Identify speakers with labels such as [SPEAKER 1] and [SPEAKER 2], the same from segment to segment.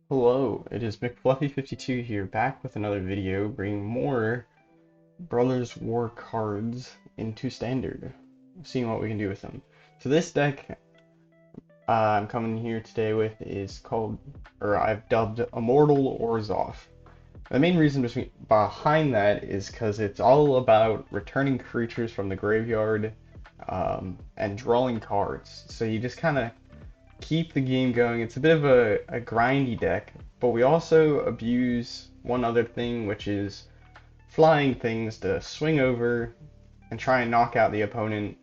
[SPEAKER 1] Hello, it is McFluffy52 here, back with another video, bringing more Brothers War cards into Standard, seeing what we can do with them. So this deck I'm coming here today with is called, or I've dubbed Immortal Orzhov. The main reason behind that is because it's all about returning creatures from the graveyard and drawing cards. So you just kind of keep the game going. It's a bit of a grindy deck, but we also abuse one other thing, which is flying things to swing over and try and knock out the opponent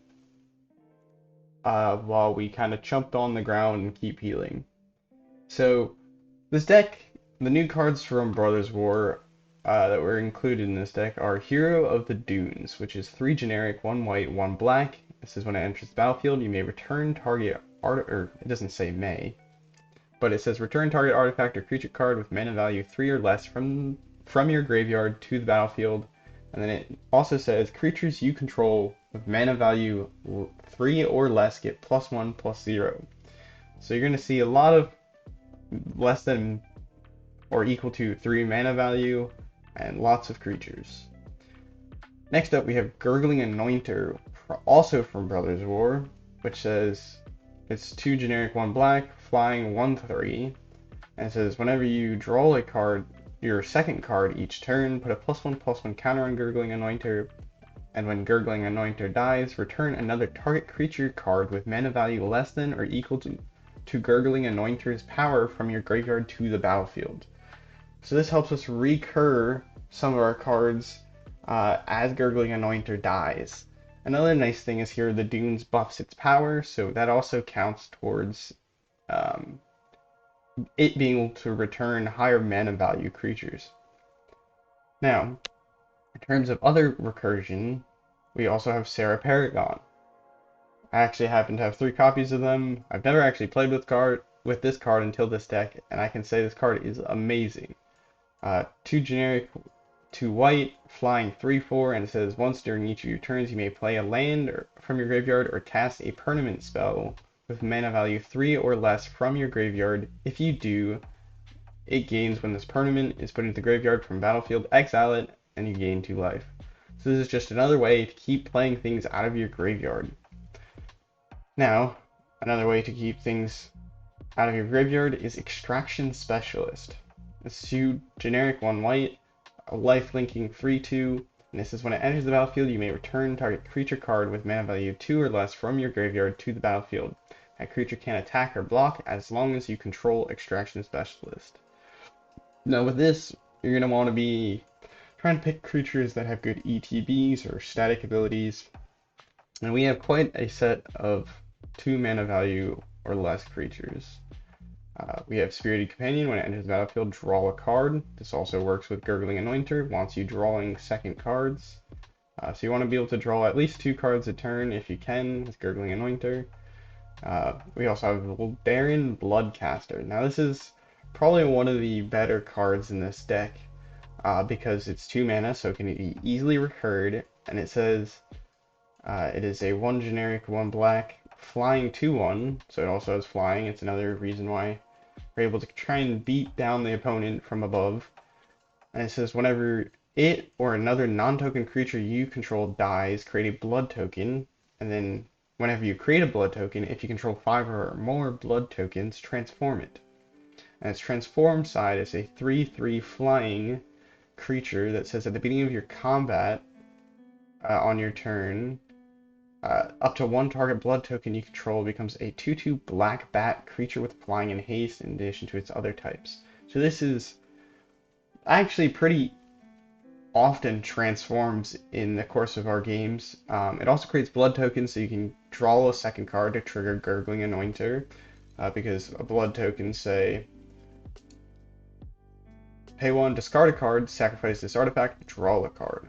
[SPEAKER 1] while we kind of chump on the ground and keep healing. So this deck, the new cards from Brothers War that were included in this deck are Hero of the Dunes, which is 3 generic, 1 white, 1 black. This is when it enters the battlefield, you may return target art, or it doesn't say may, but it says return target artifact or creature card with mana value 3 or less from your graveyard to the battlefield. And then it also says creatures you control with mana value 3 or less get +1/+0. So you're going to see a lot of less than or equal to 3 mana value and lots of creatures. Next up we have Gurgling Anointer, also from Brothers War, which says it's 2 generic, 1 black, flying 1/3, and it says whenever you draw a card, your second card each turn, put a +1/+1 counter on Gurgling Anointer, and when Gurgling Anointer dies, return another target creature card with mana value less than or equal to Gurgling Anointer's power from your graveyard to the battlefield. So this helps us recur some of our cards as Gurgling Anointer dies. Another nice thing is here the Dunes buffs its power, so that also counts towards um, it being able to return higher mana value creatures. Now, in terms of other recursion, we also have Serra Paragon. I actually happen to have 3 copies of them. I've never actually played with this card until this deck, and I can say this card is amazing. 2 generic, 2 white, flying 3/4, and it says once during each of your turns you may play a land from your graveyard or cast a permanent spell with mana value 3 or less from your graveyard. If you do, it gains when this permanent is put into the graveyard from battlefield, exile it, and you gain 2 life. So this is just another way to keep playing things out of your graveyard. Now, another way to keep things out of your graveyard is Extraction Specialist. It's 2 generic, 1 white, a life linking 3/2, and this is when it enters the battlefield, you may return target creature card with mana value 2 or less from your graveyard to the battlefield. That creature can't attack or block as long as you control Extraction Specialist. Now with this, you're going to want to be trying to pick creatures that have good ETBs or static abilities, and we have quite a set of 2 mana value or less creatures. We have Spirited Companion. When it enters the battlefield, draw a card. This also works with Gurgling Anointer, wants you drawing second cards. So you want to be able to draw at least 2 cards a turn if you can with Gurgling Anointer. We also have Darren Bloodcaster. Now this is probably one of the better cards in this deck because it's 2 mana, so it can be easily recurred, and it says it is a 1 generic, 1 black, flying 2/1, so it also has flying. It's another reason why we're able to try and beat down the opponent from above. And it says whenever it or another non-token creature you control dies, create a blood token, and then whenever you create a blood token, if you control 5 or more blood tokens, transform it. And its transform side is a 3/3 flying creature that says at the beginning of your combat on your turn, up to 1 target blood token you control becomes a 2/2 black bat creature with flying and haste in addition to its other types. So this is actually pretty often transforms in the course of our games. It also creates blood tokens so you can draw a second card to trigger Gurgling Anointer, because a blood token, say, pay 1, discard a card, sacrifice this artifact, draw a card.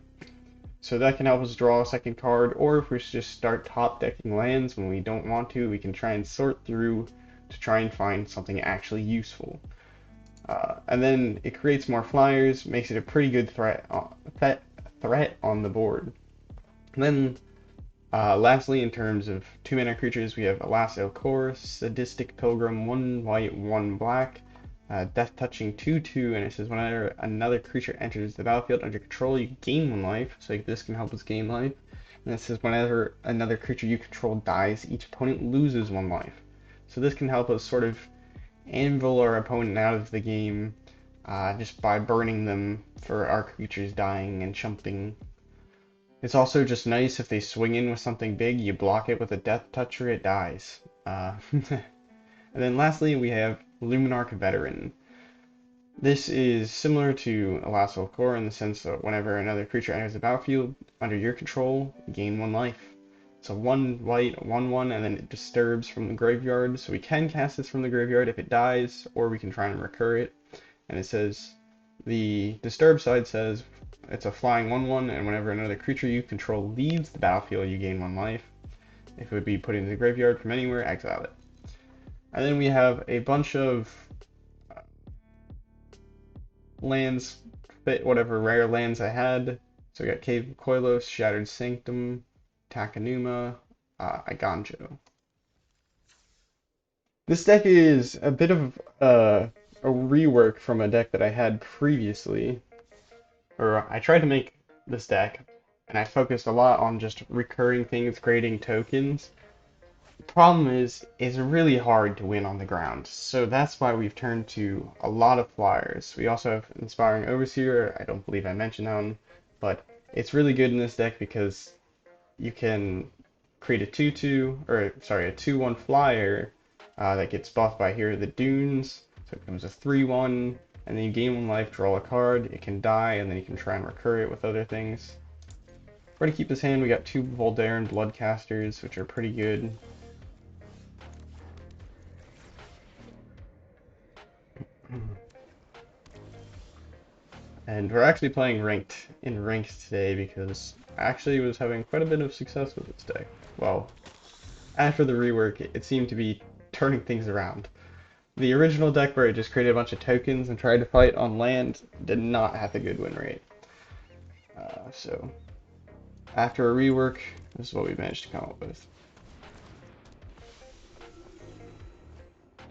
[SPEAKER 1] So that can help us draw a second card, or if we just start top decking lands when we don't want to, we can try and sort through to try and find something actually useful. And then it creates more flyers, makes it a pretty good threat on the board. And then lastly, in terms of 2 mana creatures, we have Elastil Core, Sadistic Pilgrim, 1 white, 1 black. Death Touching 2/2, and it says whenever another creature enters the battlefield under control, you gain 1 life. So this can help us gain life. And it says whenever another creature you control dies, each opponent loses 1 life. So this can help us sort of anvil our opponent out of the game just by burning them for our creatures dying and chumping. It's also just nice if they swing in with something big, you block it with a Death Toucher, it dies. And then lastly, we have Lunarch Veteran. This is similar to Elastil Core in the sense that whenever another creature enters the battlefield under your control, you gain 1 life. It's a 1 white, 1/1, and then it disturbs from the graveyard. So we can cast this from the graveyard if it dies, or we can try and recur it. And it says, the disturb side says, it's a flying 1/1, and whenever another creature you control leaves the battlefield, you gain 1 life. If it would be put into the graveyard from anywhere, exile it. And then we have a bunch of lands, fit whatever rare lands I had. So we got Cave of Koilos, Shattered Sanctum, Takenuma, Iganjo. This deck is a bit of a rework from a deck that I had previously. Or I tried to make this deck, and I focused a lot on just recurring things, creating tokens. The problem is, it's really hard to win on the ground, so that's why we've turned to a lot of flyers. We also have Inspiring Overseer, I don't believe I mentioned that one, but it's really good in this deck because you can create a 2/2, or sorry, a 2/1 flyer that gets buffed by Here Are the Dunes, so it becomes a 3/1, and then you gain 1 life, draw a card, it can die, and then you can try and recur it with other things. For to keep this hand, we got 2 Voldaren Bloodcasters, which are pretty good. And we're actually playing ranked today because I actually was having quite a bit of success with this deck. Well, after the rework, it seemed to be turning things around. The original deck where it just created a bunch of tokens and tried to fight on land did not have a good win rate. So after a rework, this is what we managed to come up with.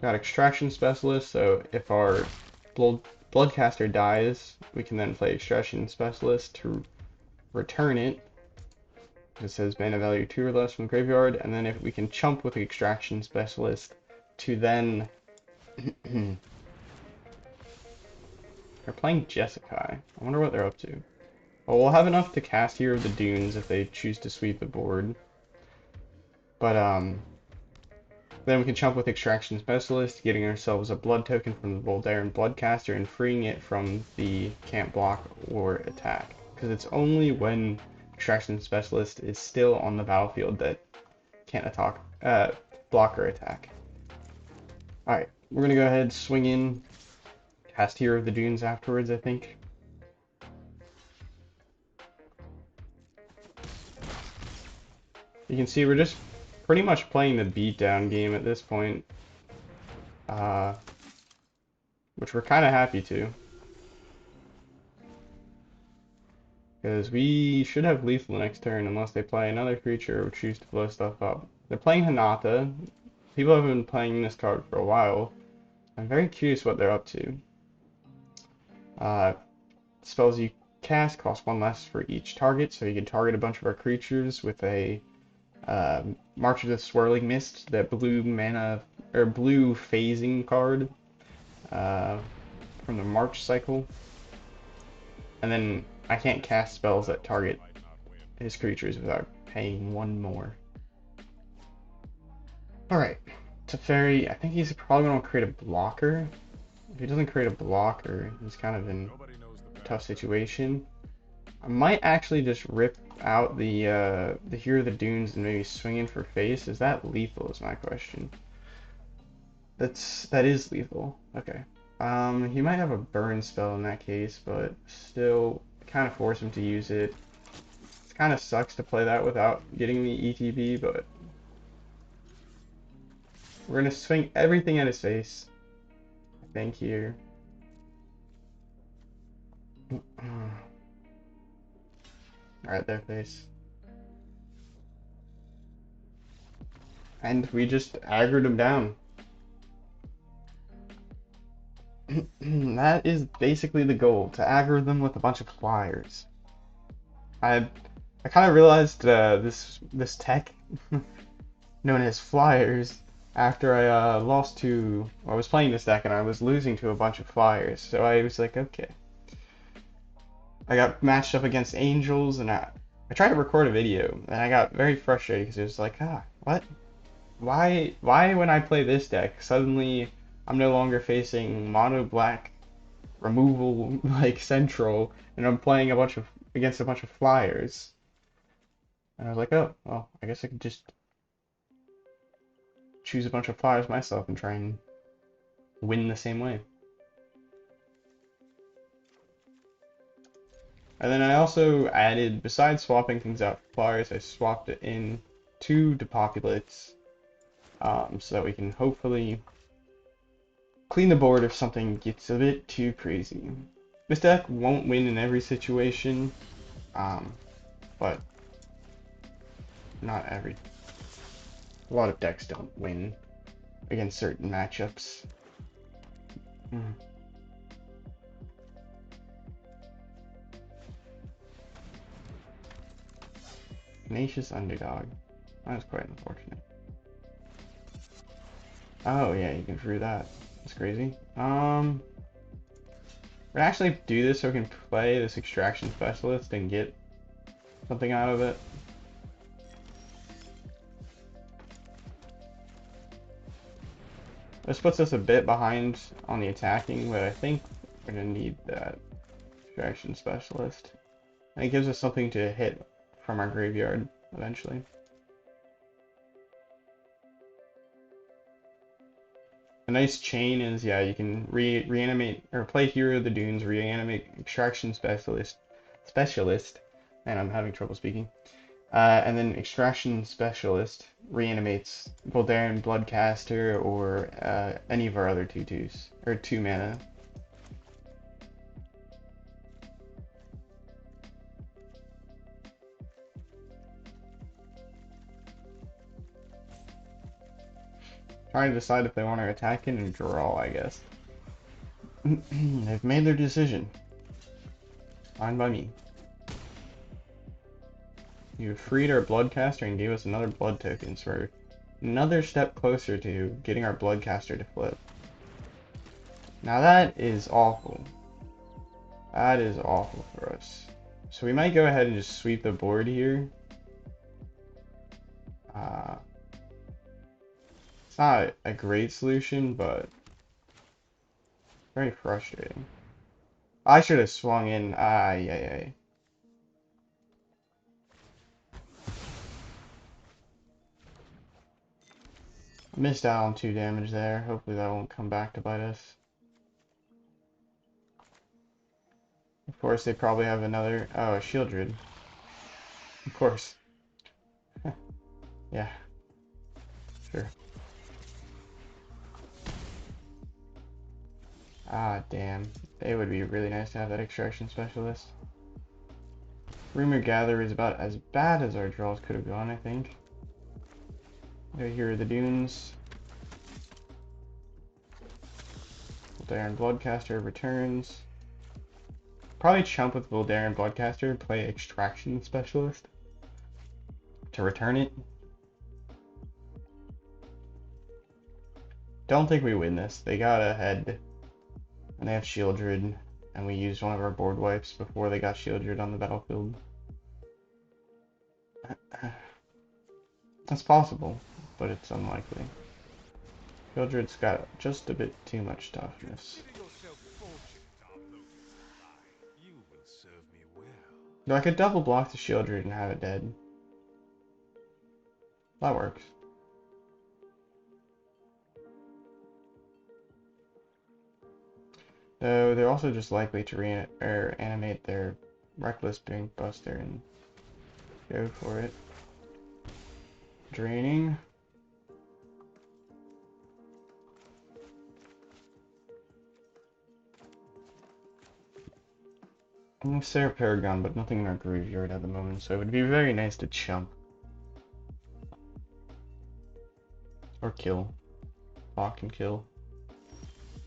[SPEAKER 1] Got Extraction Specialist, so if our Bloodcaster dies, we can then play Extraction Specialist to return it. It says mana value 2 or less from the graveyard, and then if we can chump with the Extraction Specialist to then... They're playing Jeskai. I wonder what they're up to. Well, we'll have enough to cast Here of the Dunes if they choose to sweep the board. But, then we can chump with Extraction Specialist, getting ourselves a blood token from the Voldaren Bloodcaster and freeing it from the can't block or attack. Because it's only when Extraction Specialist is still on the battlefield that can't attack, block or attack. Alright, we're gonna go ahead, swing in, cast Here of the Dunes afterwards, I think. You can see we're just pretty much playing the beatdown game at this point, which we're kind of happy to, because we should have lethal next turn unless they play another creature or choose to blow stuff up. They're playing Hinata. People have been playing this card for a while. I'm very curious what they're up to. Spells you cast cost 1 less for each target, so you can target a bunch of our creatures with a March of the Swirling Mist, that blue mana or blue phasing card from the March cycle. And then I can't cast spells that target his creatures without paying 1 more. Alright, Teferi, I think he's probably going to create a blocker. If he doesn't create a blocker, he's kind of in a tough situation. I might actually just rip out the Here Are the Dunes and maybe swing in for face. Is that lethal is my question. That is lethal. Okay. He might have a burn spell in that case, but still kind of force him to use it. It kind of sucks to play that without getting the ETB, but we're gonna swing everything at his face, I think, here. Alright, their face. And we just aggroed him down. That is basically the goal, to aggro them with a bunch of flyers. I I kind of realized this tech known as flyers after I lost to I was playing this deck and I was losing to a bunch of flyers. So I was like, okay. I got matched up against angels and I tried to record a video and I got very frustrated because it was like, what? Why when I play this deck suddenly I'm no longer facing mono black removal like central and I'm playing against a bunch of flyers. And I was like, oh, well, I guess I could just choose a bunch of flyers myself and try and win the same way. And then I also added, besides swapping things out for flyers, I swapped it in 2 Depopulates, so that we can hopefully clean the board if something gets a bit too crazy. This deck won't win in every situation, but not every. A lot of decks don't win against certain matchups. Mm. Tenacious Underdog. That was quite unfortunate. Oh yeah, you can drew that. That's crazy. We're gonna actually do this so we can play this Extraction Specialist and get something out of it. This puts us a bit behind on the attacking, but I think we're gonna need that Extraction Specialist. And it gives us something to hit from our graveyard eventually. A nice chain is, yeah, you can reanimate or play Hero of the Dunes, reanimate Extraction Specialist, and I'm having trouble speaking. And then Extraction Specialist reanimates Voldaren Bloodcaster or any of our other 2/2s, or 2 mana. Trying to decide if they want to attack it and draw, I guess. They've made their decision. Fine by me. You freed our Bloodcaster and gave us another blood token, so we're another step closer to getting our Bloodcaster to flip. Now that is awful. That is awful for us. So we might go ahead and just sweep the board here. It's not a great solution, but very frustrating. I should have swung in. Yeah. Missed out on 2 damage there. Hopefully that won't come back to bite us. Of course, they probably have another. Oh, a Shieldred. Of course. Yeah. Sure. Ah, damn. It would be really nice to have that Extraction Specialist. Rumor Gather is about as bad as our draws could have gone, I think. Here are the Dunes. Voldaren Bloodcaster returns. Probably chump with Voldaren Bloodcaster, play Extraction Specialist to return it. Don't think we win this. They got ahead, and they have Shieldred, and we used one of our board wipes before they got Shieldred on the battlefield. That's possible, but it's unlikely. Shieldred's got just a bit too much toughness. No, I could double block the Shieldred and have it dead. That works. Though they're also just likely to animate their Reckless Bank Buster and go for it. Draining. I have Serra Paragon, but nothing in our graveyard at the moment, so it would be very nice to chump. Or kill. Block and kill.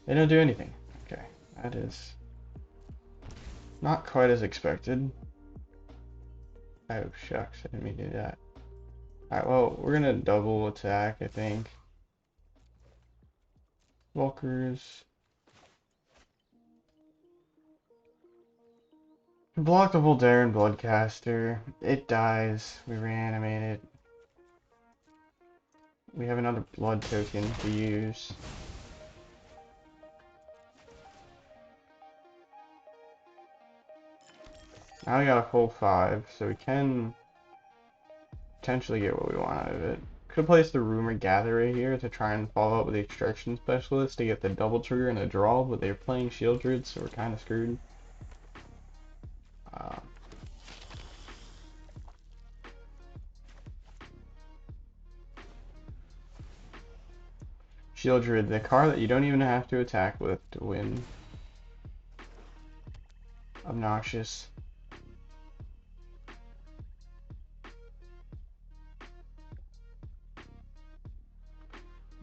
[SPEAKER 1] They don't do anything. Okay. That is not quite as expected. Oh shucks, I didn't mean to do that. Alright, well, we're gonna double attack, I think. Walkers. Block the Voldaren Bloodcaster. It dies. We reanimate it. We have another blood token to use. Now we got a full 5, so we can potentially get what we want out of it. Could place the Rumor Gatherer here to try and follow up with the Extraction Specialist to get the double trigger and a draw, but they're playing Shieldred, so we're kind of screwed. Shieldred, the card that you don't even have to attack with to win. Obnoxious.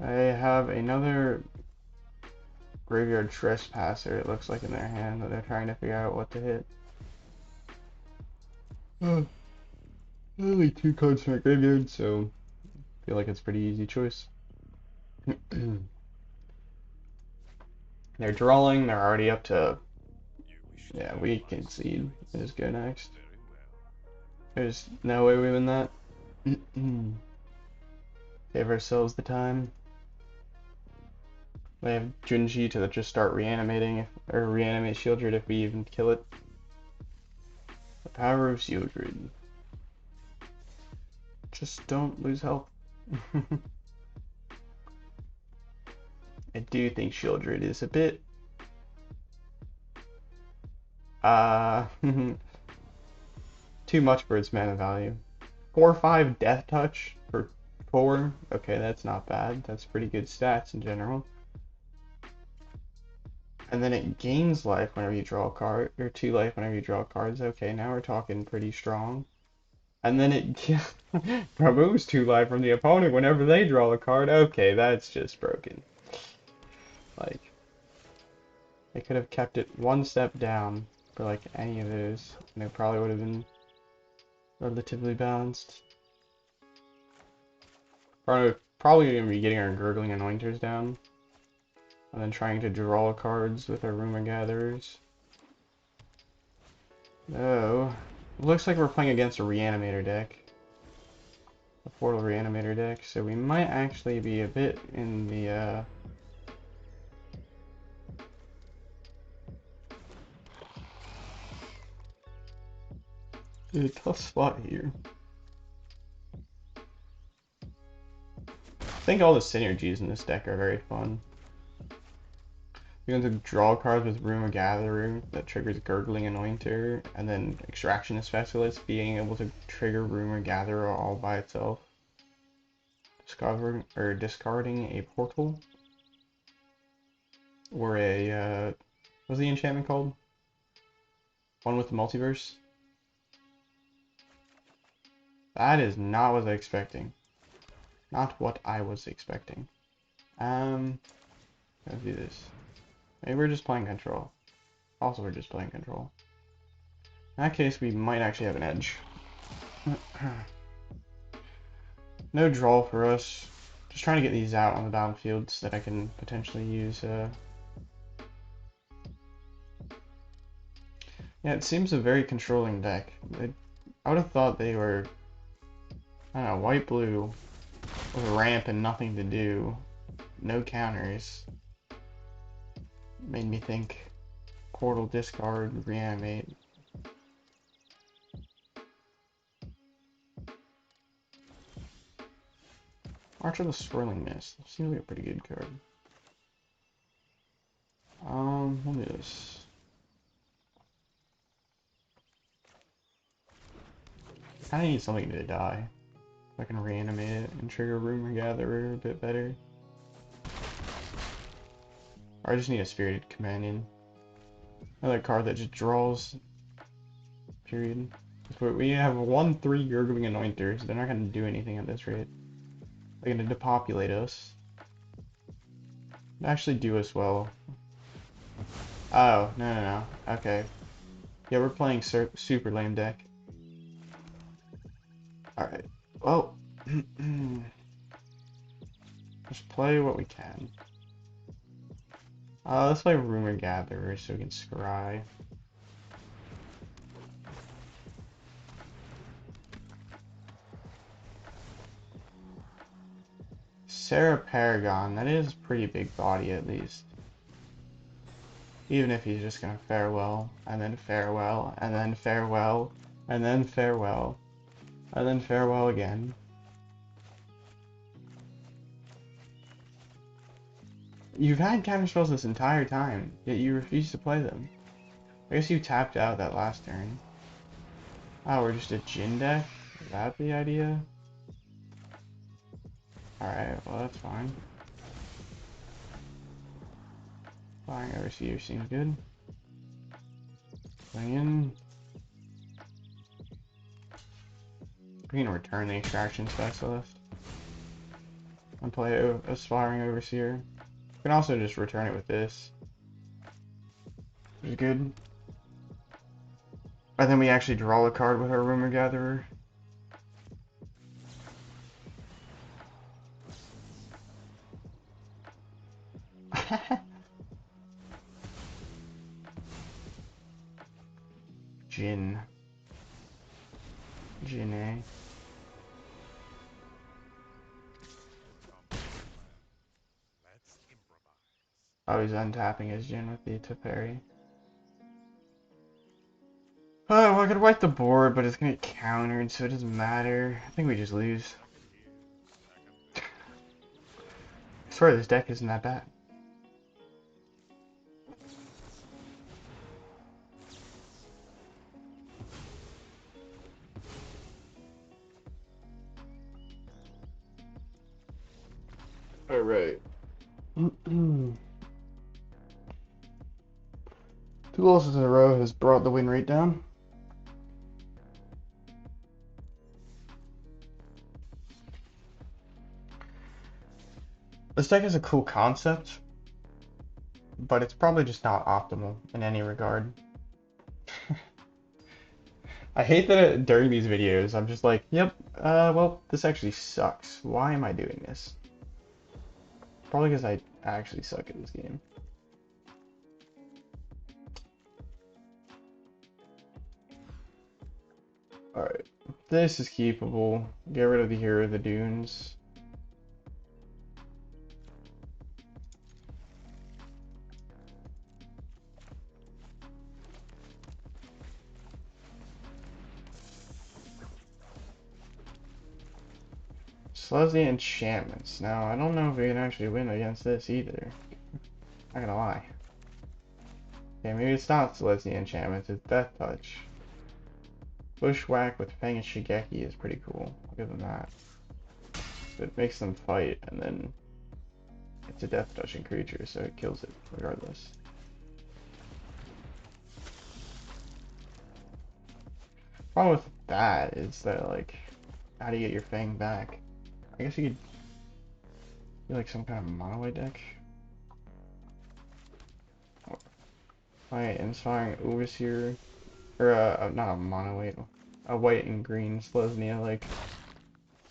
[SPEAKER 1] I have another Graveyard Trespasser, it looks like, in their hand that they're trying to figure out what to hit. Only 2 cards from my graveyard, so I feel like it's a pretty easy choice. They're drawing, they're already up to... Yeah, we concede. Let's go next. There's no way we win that. Give ourselves the time. They have Junji to just start reanimating, or reanimate Shieldred if we even kill it. The power of Shieldred. Just don't lose health. I do think Shieldred is a bit... too much for its mana value. 4/5 Death Touch for 4. Okay, that's not bad. That's pretty good stats in general. And then it gains life whenever you draw a card, or 2 life whenever you draw cards. Okay, now we're talking pretty strong. And then it removes 2 life from the opponent whenever they draw a card. Okay, that's just broken. Like, they could have kept it 1 step down for like any of those, and it probably would have been relatively balanced. Probably gonna be getting our Gurgling Anointers down, and then trying to draw cards with our Rumor Gatherers. Oh, looks like we're playing against a Reanimator deck. A Portal Reanimator deck, so we might actually be a bit in the, a tough spot here. I think all the synergies in this deck are very fun. You're going to draw cards with Rumor Gatherer that triggers Gurgling Anointer, and then Extraction Specialist being able to trigger Rumor Gatherer all by itself. Discarding a portal. Or a, what's the enchantment called? One with the multiverse? That is not what I was expecting. Not what I was expecting. Let's do this. Maybe we're just playing control. Also, we're just playing control. In that case, we might actually have an edge. No draw for us. Just trying to get these out on the battlefield so that I can potentially use... Yeah, it seems a very controlling deck. I would have thought they were... I don't know, white-blue with a ramp and nothing to do. No counters. Made me think portal, discard, reanimate. March of the Swirling Mist. Seems like a pretty good card. Let me just... Kinda need something to die. If I can reanimate it and trigger Rumor Gatherer a bit better. Or I just need a Spirited Companion. Another card that just draws. Period. We have 1/3 Gurgling Anointers. They're not going to do anything at this rate. They're going to depopulate us. Actually do us well. Oh, no, no, no. Okay. Yeah, we're playing super lame deck. Alright. Well, let's play what we can. Let's play Rumor Gatherer so we can scry. Serra Paragon, that is pretty big body at least. Even if he's just gonna farewell, and then farewell, and then farewell, and then farewell, and then farewell again. You've had counterspells this entire time, yet you refuse to play them. I guess you tapped out that last turn. Oh, we're just a Jin deck? Is that the idea? Alright, well that's fine. Flying Overseer seems good. Swing in. We can return the Extraction Specialist and play Aspiring Overseer. We can also just return it with this, which is good. And then we actually draw a card with our Rumor Gatherer. Jin. Jin. Oh, he's untapping his Jin with the Teferi. Oh, well, I could wipe the board, but it's gonna get countered, so it doesn't matter. I think we just lose. I swear this deck isn't that bad. Alright. Two losses in a row has brought the win rate down. This deck is a cool concept, but it's probably just not optimal in any regard. I hate that during these videos, I'm just like, yep, well, this actually sucks. Why am I doing this? Probably because I actually suck at this game. Alright, this is keepable. Get rid of the Hero of the Dunes. Slows the enchantments. Now, I don't know if we can actually win against this either. Not gonna lie. Okay, maybe it's not Slows the enchantments, it's Death Touch. Bushwhack with Fang and Shigeki is pretty cool. I'll give them that. It makes them fight, and then it's a death touching creature, so it kills it regardless. Problem with that is that, like, how do you get your Fang back? I guess you could do like some kind of mono white deck. Alright, Inspiring Overseer, or not a mono white, a white and green Selesnya, like,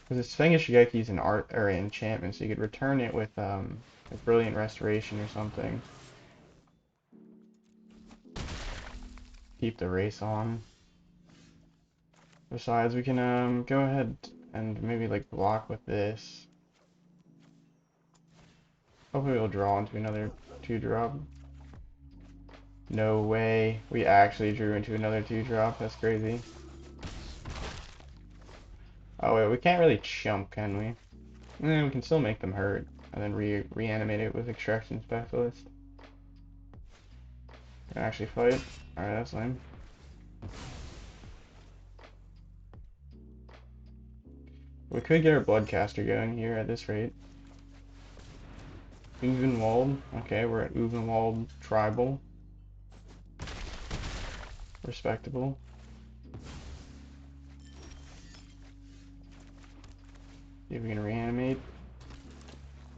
[SPEAKER 1] because it's Fang and Shigeki is an art or an enchantment, so you could return it with a Brilliant Restoration or something. Keep the race on. Besides, we can go ahead and maybe like block with this. Hopefully we'll draw into another 2-drop. No way. We actually drew into another 2-drop. That's crazy. Oh wait, we can't really chump, can we? We can still make them hurt. And then reanimate it with Extraction Specialist. Can actually fight. Alright, that's lame. We could get our Bloodcaster going here at this rate. Uvenwald. Okay, we're at Uvenwald Tribal. Respectable. See if we can reanimate.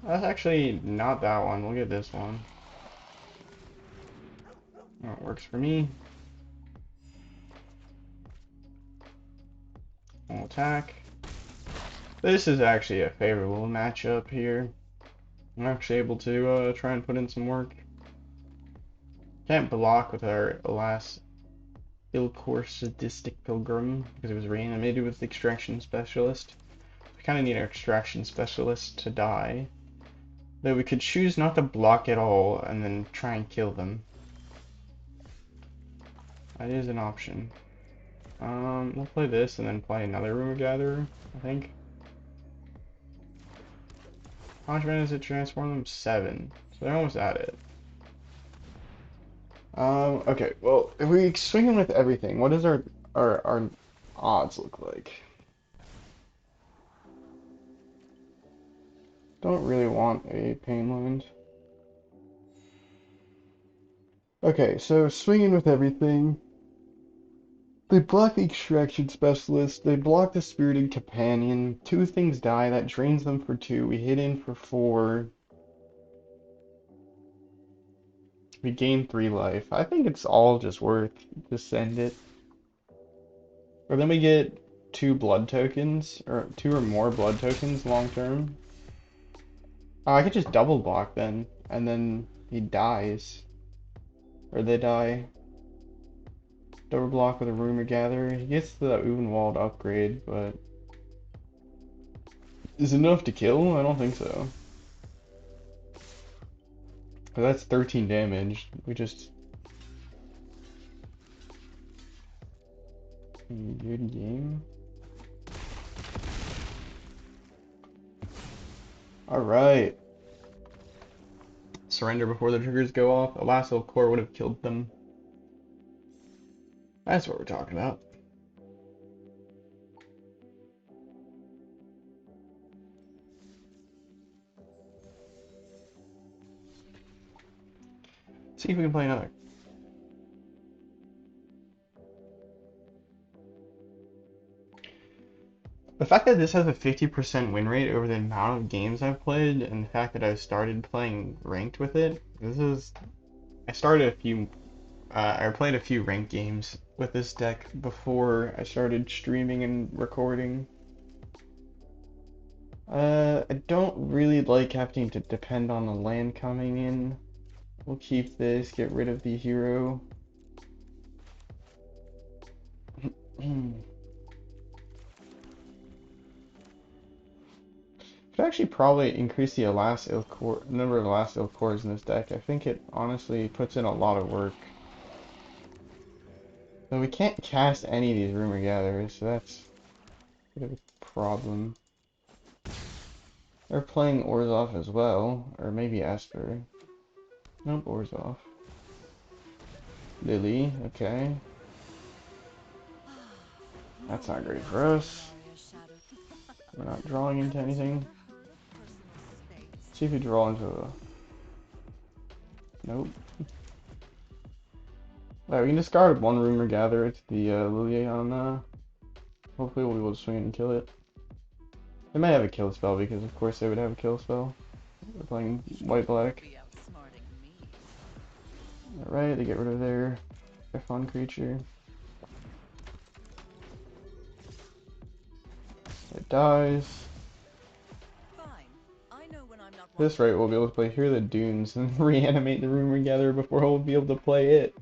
[SPEAKER 1] That's actually not that one. We'll get this one. That works for me. I'll attack. This is actually a favorable matchup here. I'm actually able to try and put in some work. Can't block with our last Ilkor Sadistic Pilgrim because it was reanimated with the Extraction Specialist. We kind of need our Extraction Specialist to die. Though we could choose not to block at all and then try and kill them. That is an option. We'll play this and then play another Rumor Gatherer, I think. How much mana does it transform them? 7. So they're almost at it. Okay, well, if we swing in with everything, what does our odds look like? Don't really want a Painland. Okay, so swinging with everything. They block the Extraction Specialist, they block the Spirited Companion. 2 things die, that drains them for 2. We hit in for 4. We gain 3 life. I think it's all just worth to send it. Or then we get 2 blood tokens, or 2 or more blood tokens long term. Oh, I could just double block then, and then he dies. Or they die. Double block with a Rumor Gatherer. He gets the Uvenwald upgrade, but is it enough to kill? I don't think so. But that's 13 damage. We just... Good game. Alright. Surrender before the triggers go off. A Lasso Core would have killed them. That's what we're talking about. See if we can play another. The fact that this has a 50% win rate over the amount of games I've played, and the fact that I've started playing ranked with it, I started a few, I played a few ranked games with this deck before I started streaming and recording. I don't really like having to depend on the land coming in. We'll keep this, get rid of the hero. Could actually probably increase the number of last ill cores in this deck. I think it honestly puts in a lot of work. But we can't cast any of these Rumor Gatherers, so that's a bit of a problem. They're playing Orzhov as well, or maybe Esper. Nope, Orzhov. Lily, okay. That's not great for us. We're not drawing into anything. See if we draw into a... Nope. Alright, we can discard 1 Rumor Gatherer to the Lily on, hopefully we'll be able to swing it and kill it. They may have a kill spell because of course they would have a kill spell. They're playing white black. Alright, they get rid of their fun creature. It dies. At this rate, we'll be able to play Here the Dunes and reanimate the Rumor Gatherer before we'll be able to play it.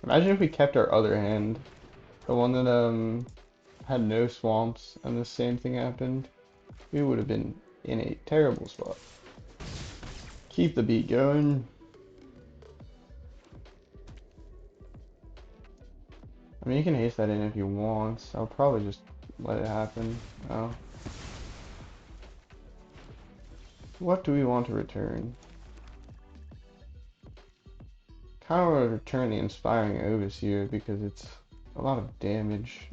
[SPEAKER 1] Imagine if we kept our other hand, the one that had no swamps, and the same thing happened. We would have been in a terrible spot. Keep the beat going. I mean, you can haste that in if you want. I'll probably just let it happen. Oh. What do we want to return? Kind of want to return the Inspiring Overseer because it's a lot of damage.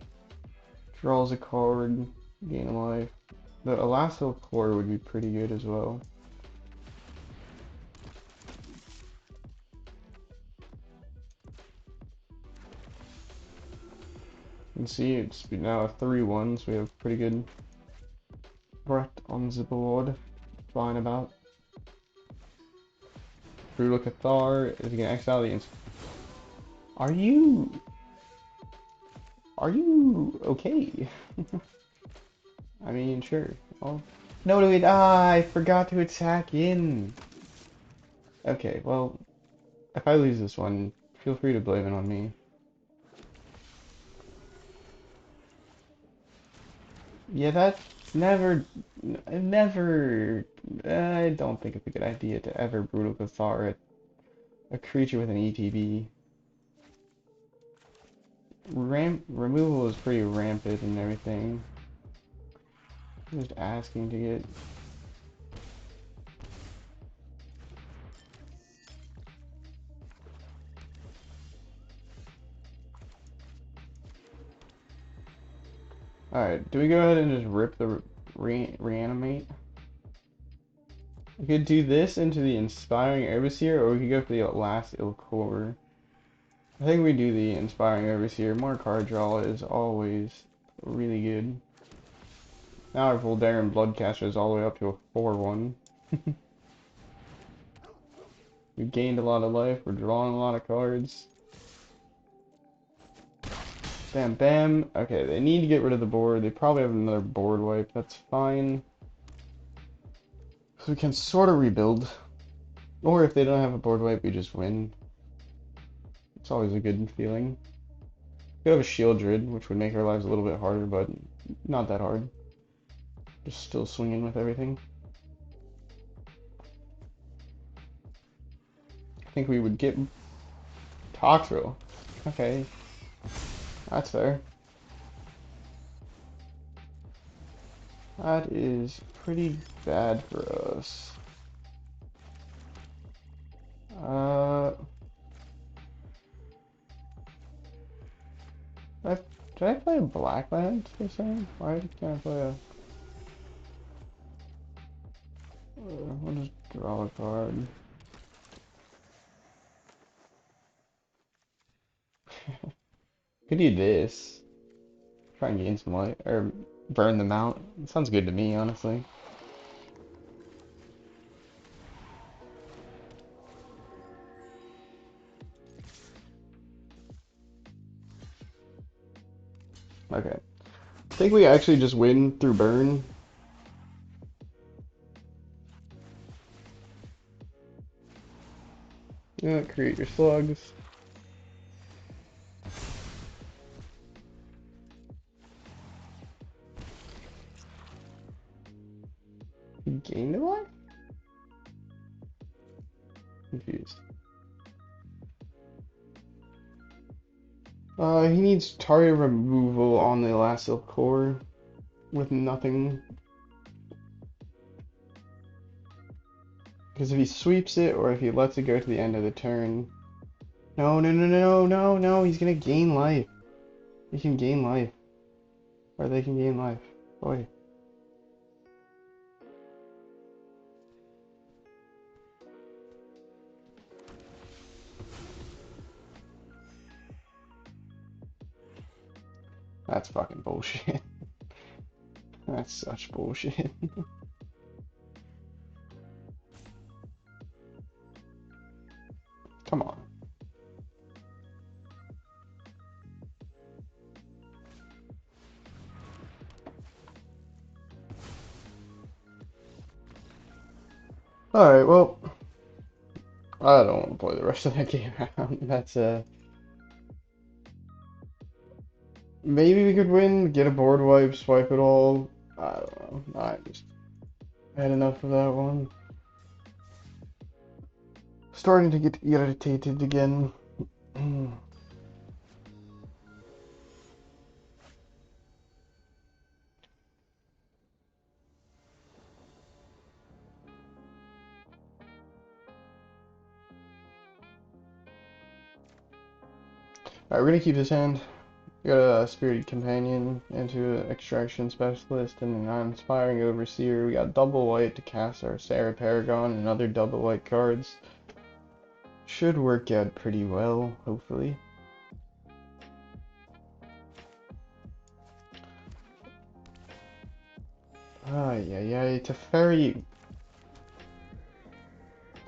[SPEAKER 1] Draws a card, gain a life. The Elasto Core would be pretty good as well. You can see it's now a 3-1, so we have pretty good threat on the board. Flying about. Brutal Cathar is gonna exile the Are you okay? I mean, sure. Oh. No, wait, I forgot to attack in. Okay, well, if I lose this one, feel free to blame it on me. Yeah, that's never, I don't think it's a good idea to ever Brutal Cathar a creature with an ETB. Removal is pretty rampant and everything. I'm just asking to get... Alright, do we go ahead and just rip the reanimate? We could do this into the Inspiring Overseer, or we could go for the last Ilkor. I think we do the Inspiring Overseer. More card draw is always really good. Now our Voldaren Bloodcaster is all the way up to a 4-1. We gained a lot of life, we're drawing a lot of cards. Bam bam. Okay, they need to get rid of the board. They probably have another board wipe, that's fine. So we can sort of rebuild. Or if they don't have a board wipe, we just win. It's always a good feeling. We could have a Shield Druid, which would make our lives a little bit harder, but not that hard. Just still swinging with everything. I think we would get Toxrill. Okay, that's fair. That is pretty bad for us. Did I play a black land or something? Why can't I play a... I'll just draw a card. Could do this. Try and gain some light, or burn them out. It sounds good to me, honestly. Okay. I think we actually just win through burn. Yeah, create your slugs. You gained a lot? Confused. He needs target removal on the Elastil core with nothing. Because if he sweeps it or if he lets it go to the end of the turn. No, no, no, no, no, no, he's gonna gain life. He can gain life. Or they can gain life. Boy. That's fucking bullshit. That's such bullshit. Come on. Alright, well, I don't want to play the rest of that game out. That's maybe we could win, get a board wipe, swipe it all. I don't know. I just had enough of that one. Starting to get irritated again. Alright, we're gonna keep this hand. We got a Spirited Companion into an Extraction Specialist and an Uninspiring Overseer. We got double white to cast our Serra Paragon and other double white cards. Should work out pretty well, hopefully. yeah, Teferi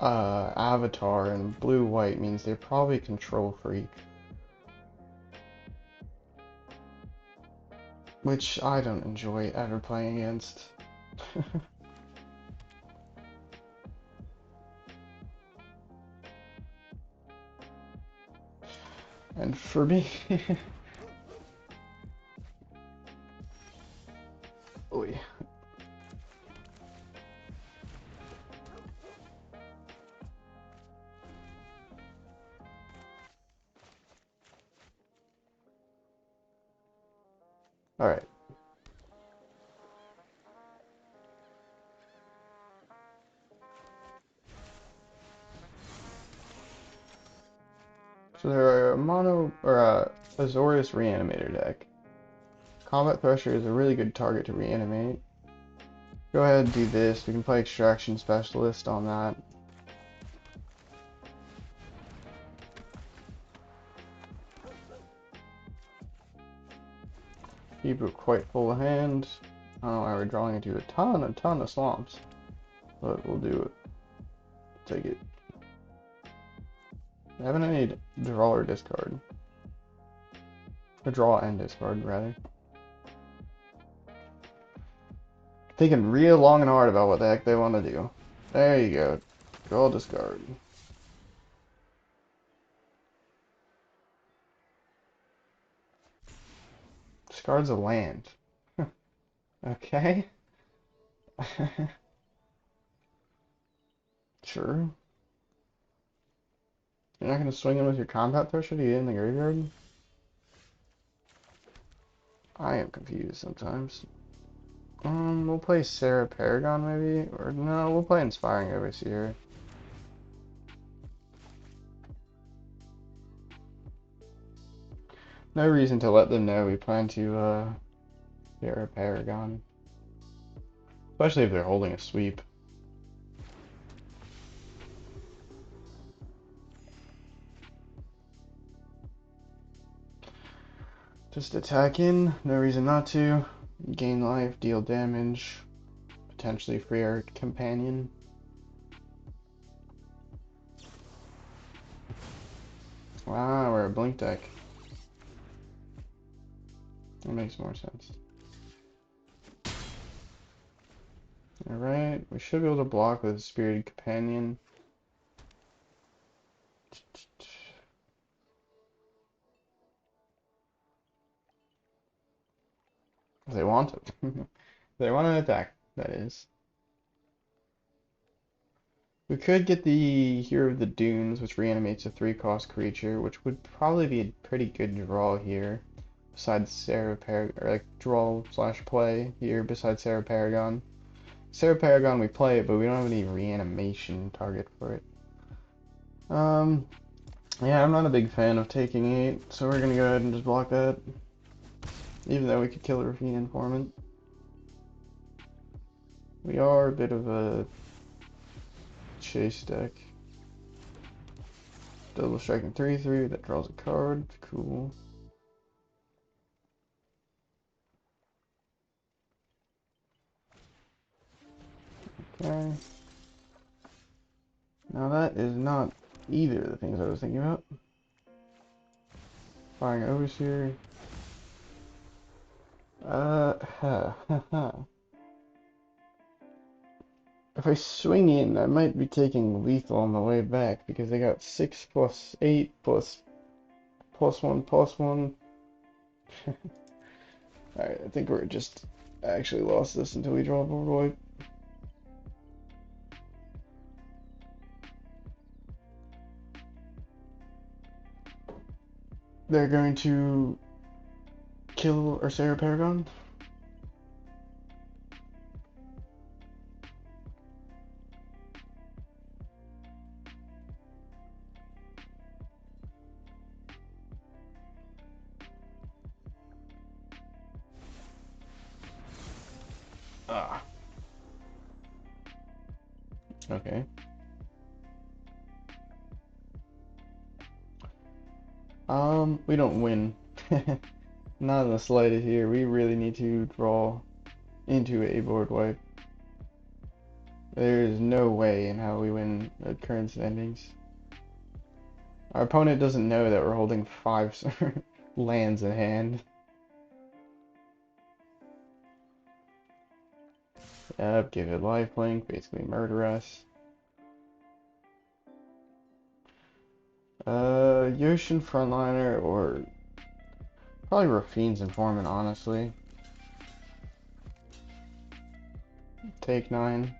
[SPEAKER 1] avatar in blue-white means they're probably control freak. Which I don't enjoy ever playing against. And for me... Oy. Alright. So they're a mono or a Azorius reanimator deck. Combat Thresher is a really good target to reanimate. Go ahead and do this. We can play Extraction Specialist on that. Keep it quite full of hand. I don't know why we're drawing into a ton of swamps. But we'll do it. Take it. I haven't any draw or discard. Or draw and discard, rather. Thinking real long and hard about what the heck they want to do. There you go. Draw, discard. Discards a land. Okay. Sure. You're not going to swing in with your combat thresher to get in the graveyard? I am confused sometimes. We'll play Serra Paragon maybe? Or no, we'll play Inspiring Overseer. No reason to let them know we plan to, Serra Paragon. Especially if they're holding a sweep. Just attack in, no reason not to. Gain life, deal damage. Potentially free our companion. Wow, we're a blink deck. That makes more sense. Alright, we should be able to block with a Spirited Companion. If they want it. If they want to attack, that is. We could get the Hero of the Dunes, which reanimates a 3-cost creature, which would probably be a pretty good draw here. Besides Serra Paragon, or like draw slash play here besides Serra Paragon. Serra Paragon we play it, but we don't have any reanimation target for it. Yeah, I'm not a big fan of taking 8, so we're gonna go ahead and just block that. Even though we could kill a Raffian Informant. We are a bit of a chase deck. Double striking 3/3, that draws a card. Cool. Okay. Now that is not either of the things I was thinking about. Firing Overseer. If I swing in, I might be taking lethal on the way back because they got 6 plus 8 plus +1/+1. Alright, I think we're just actually lost this until we draw a board wipe. They're going to kill our Serra Paragon. Ah. Okay. We don't win. Not in the slightest here. We really need to draw into a board wipe. There is no way in how we win at current standings. Our opponent doesn't know that we're holding 5 lands in hand. Yep, give it lifelink, basically murder us. Yoshin Frontliner or probably Rafine's Informant, honestly. Take 9.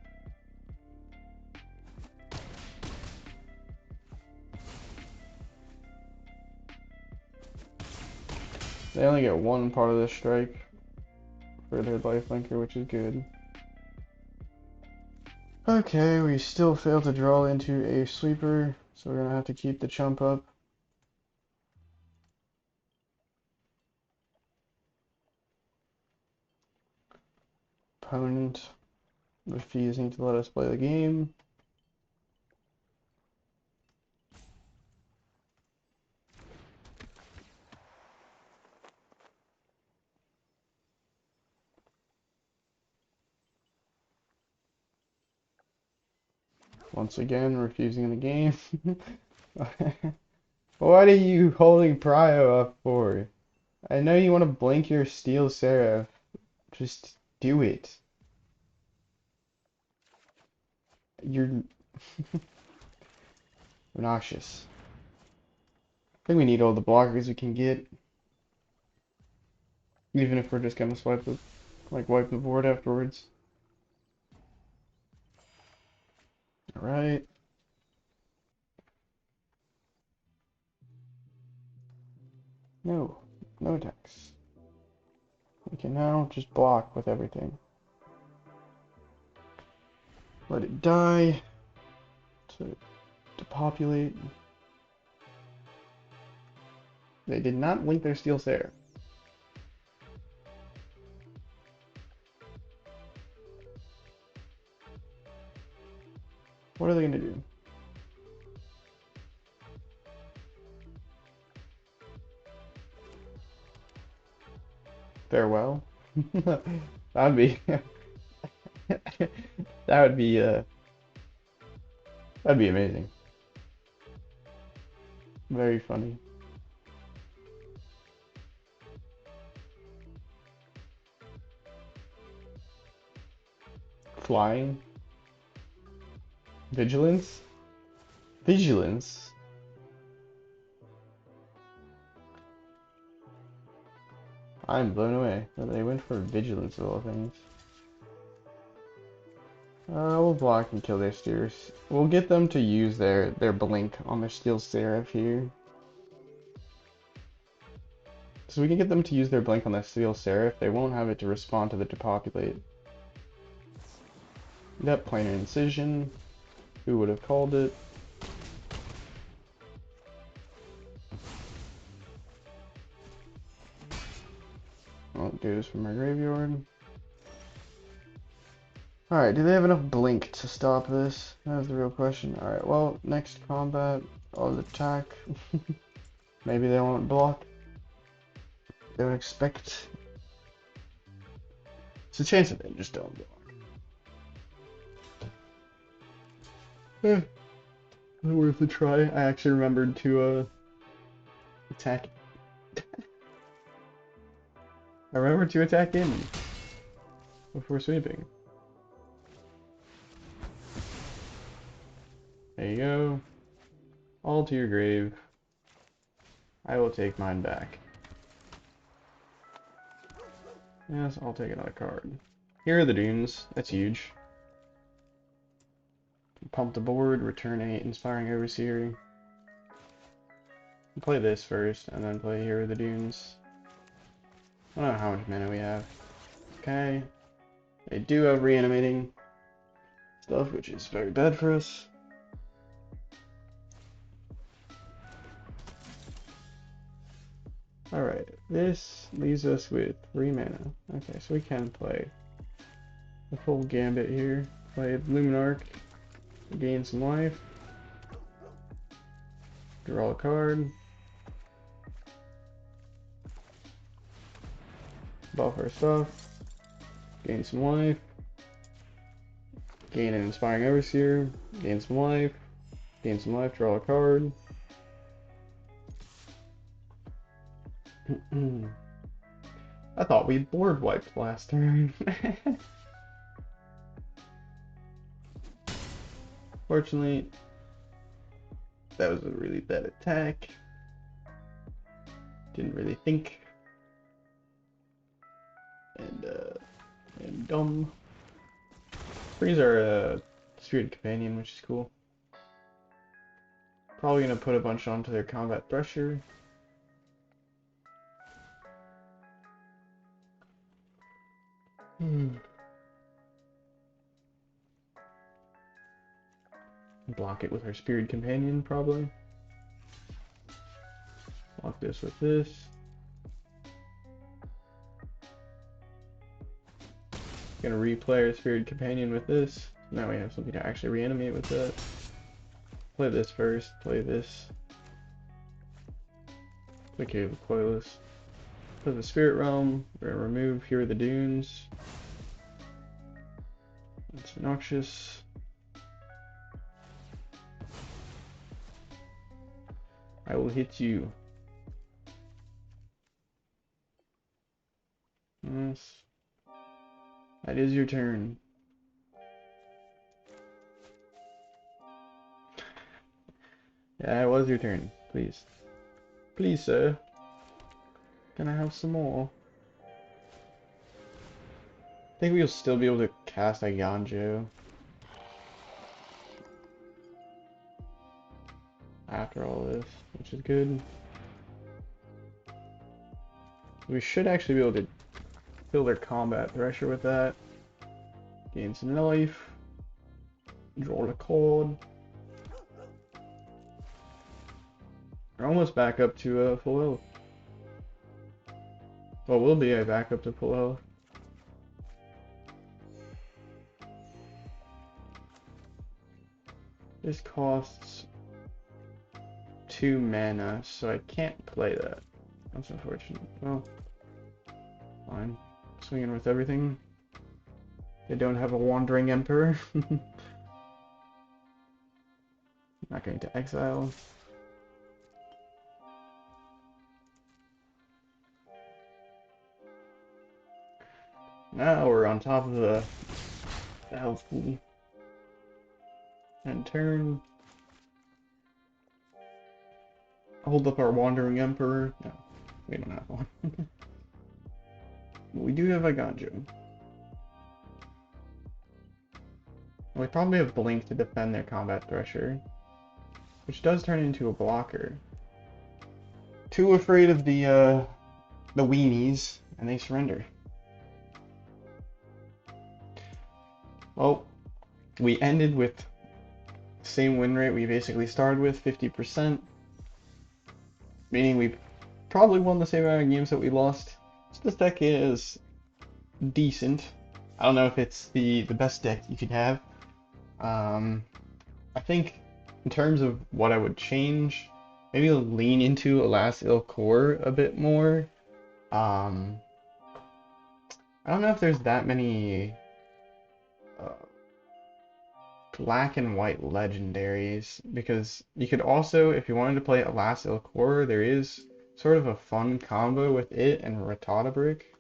[SPEAKER 1] They only get 1 part of the strike for their lifelinker, which is good. Okay, we still fail to draw into a sweeper, so we're gonna have to keep the chump up. Opponent refusing to let us play the game. Once again, refusing the game. What are you holding Prio up for? I know you want to blink your Steel Seraph. Just do it. You're obnoxious. I think we need all the blockers we can get. Even if we're just gonna wipe the board afterwards. Alright. No. No attacks. We can now just block with everything. Let it die. To depopulate. They did not link their Steel Seraph. What are they gonna do? Farewell? That'd be that would be that'd be amazing. Very funny. Flying? Vigilance? Vigilance? I'm blown away that they went for vigilance of all things. We'll block and kill their steers. We'll get them to use their blink on their Steel Seraph here. So we can get them to use their blink on their Steel Seraph. They won't have it to respond to the Depopulate. Yep, Planar Incision. Who would have called it? Well, it goes from my graveyard. Alright, do they have enough blink to stop this? That's the real question. Alright, well, next combat, I'll attack. Maybe they won't block. They would expect. It's a chance that they just don't block. Worth a try. I actually remembered to attack. I remembered to attack in before sweeping. There you go. All to your grave. I will take mine back. Yes, I'll take another card. Here are the Dunes. That's huge. Pump the board, return a Inspiring Overseer. Play this first, and then play Here are the Dunes. I don't know how much mana we have. Okay. They do have reanimating stuff, which is very bad for us. Alright, this leaves us with 3 mana. Okay, so we can play the full gambit here. Play Lunarch, gain some life, draw a card, buff our stuff, Gain some life. Gain an Inspiring Overseer. Gain some life. Gain some life, draw a card. I thought we board wiped last turn. Fortunately, that was a really bad attack. Didn't really think. And dumb. Freeze our Spirit Companion, which is cool. Probably gonna put a bunch onto their Combat Thresher. Block it with our Spirit Companion, probably. Block this with this. Gonna replay our Spirit Companion with this. Now we have something to actually reanimate with that. Play this first, play this. Play Cave of Coilus. Play the Spirit Realm. We're gonna remove Here Are the Dunes. That's obnoxious. I will hit you. Yes. That is your turn. Yeah, it was your turn. Please. Please, sir. Can I have some more? I think we'll still be able to cast a Yanjo after all this, which is good. We should actually be able to kill their Combat Thresher with that. Gain some life. Draw a card. We're almost back up to full health. Well, we'll be back up to full health. This costs 2 mana, so I can't play that. That's unfortunate. Well, fine. Swinging with everything. They don't have a Wandering Emperor. Not going to exile. Now we're on top of the health pool. And turn. Hold up our Wandering Emperor. No, we don't have one. We do have a Ganjo. We probably have Blink to defend their Combat Thresher, which does turn into a blocker. Too afraid of the weenies, and they surrender. Well, we ended with the same win rate we basically started with, 50%, meaning we probably won the same amount of games that we lost. So this deck is decent. I don't know if it's the best deck you could have. I think in terms of what I would change, maybe lean into Alas Il Core a bit more. I don't know if there's that many black and white legendaries, because you could also, if you wanted to play Alas Il Core, there is sort of a fun combo with it and Ratata Brick.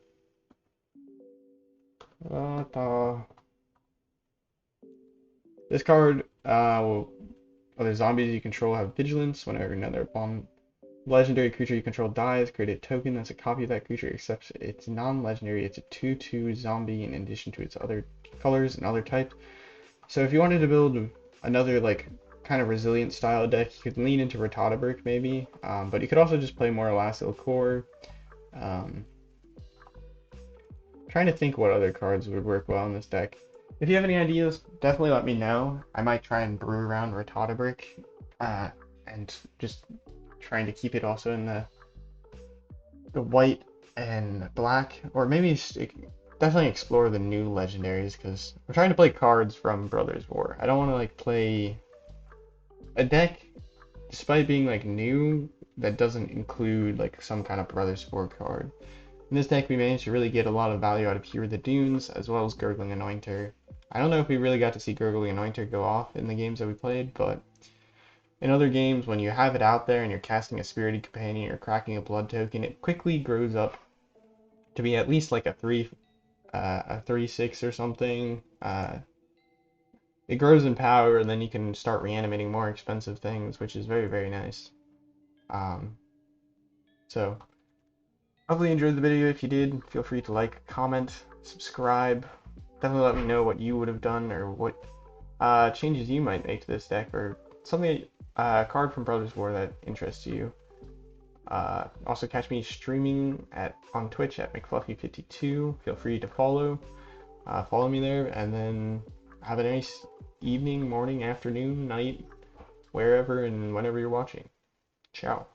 [SPEAKER 1] This card, other zombies you control have Vigilance. Whenever another legendary creature you control dies, create a token that's a copy of that creature, except it's non-legendary. It's a 2/2 zombie in addition to its other colors and other types. So if you wanted to build another like kind of resilient style deck, you could lean into Ratata Brick maybe, but you could also just play more Alas Il Core. Trying to think what other cards would work well in this deck. If you have any ideas, definitely let me know. I might try and brew around Ratata Brick, and just trying to keep it also in the white and black, or maybe definitely explore the new legendaries, because we're trying to play cards from Brothers War. I don't want to like play a deck, despite being like new, that doesn't include like some kind of Brothers War card. In this deck, we managed to really get a lot of value out of Hero of the Dunes, as well as Gurgling Anointer. I don't know if we really got to see Gurgling Anointer go off in the games that we played, but in other games, when you have it out there and you're casting a Spirited Companion or cracking a Blood Token, it quickly grows up to be at least like a 3/6 or something. It grows in power, and then you can start reanimating more expensive things, which is very, very nice. Um, so, hopefully you enjoyed the video. If you did, feel free to like, comment, subscribe. Definitely let me know what you would have done or what changes you might make to this deck or something, card from Brothers War that interests you. Also catch me streaming on Twitch at McFluffy52. Feel free to follow me there, and then have a nice evening, morning, afternoon, night, wherever and whenever you're watching. Ciao.